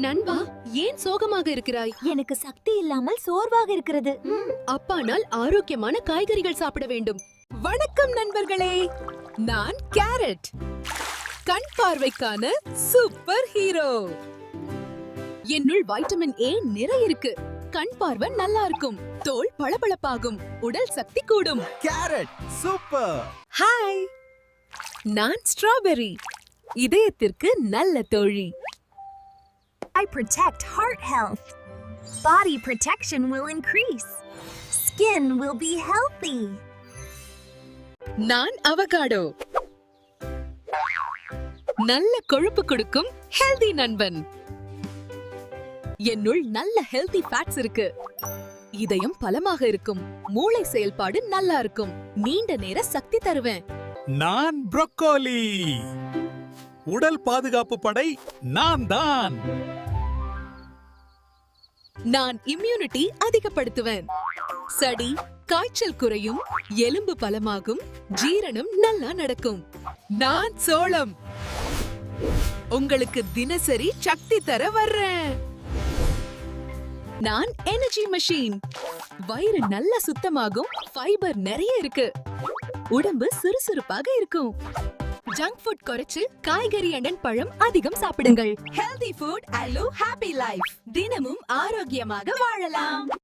நண்பா, ஏன் சோகமாக இருக்கிறாய்? எனக்கு சக்தி இல்லாமல் சோர்வாக இருக்கிறது. அப்பானால் ஆரோக்கியமான காய்கறிகள் சாப்பிட வேண்டும். வணக்கம் நண்பர்களே, நான் கேரட், கண் பார்வைக்கான சூப்பர் ஹீரோ. என்னுள் வைட்டமின் ஏ நிறைய இருக்கு. கண் பார்வை நல்லா இருக்கும், தோல் பளபளப்பாகும், உடல் சக்தி கூடும். Carrot super. ஹாய், நான் ஸ்ட்ராபெர்ரி, இதயத்திற்கு நல்ல தோழி. I protect heart health. Body protection will increase. Skin will be healthy. நான் அவகாடோ, நல்ல கொழுப்பு கொடுக்கும் ஹெல்தி நண்பன். என்னுள் நல்ல ஹெல்தி ஃபேட்ஸ் இருக்கு. இதயம் பலமாக இருக்கும், மூளை செயல்பாடு நல்லா இருக்கும், நீண்ட நேர சக்தி தருவேன். நான் ப்ரோக்கோலி, உடல் பாதுகாப்பு படை நான் தான். நான் இம்யூனிட்டி அதிகப்படுத்துவேன். சளி, காய்ச்சல் குறையும், எலும்பு பலமாகும், ஜீரணம் நல்லா நடக்கும். நான் சோளம், உங்களுக்கு தினசரி சக்தி தர வர்றேன். நான் எனர்ஜி மெஷின், வயிறு நல்ல சுத்தமாகும், ஃபைபர் நிறைய இருக்கு, உடம்பு சுறுசுறுப்பாக இருக்கும். ஜங்க் ஃபுட் குறைச்சு காய்கறி அண்ட் பழம் அதிகம் சாப்பிடுங்கள். ஹெல்தி ஃபுட் அல்லோ ஹாப்பி லைஃப். தினமும் ஆரோக்கியமாக வாழலாம்.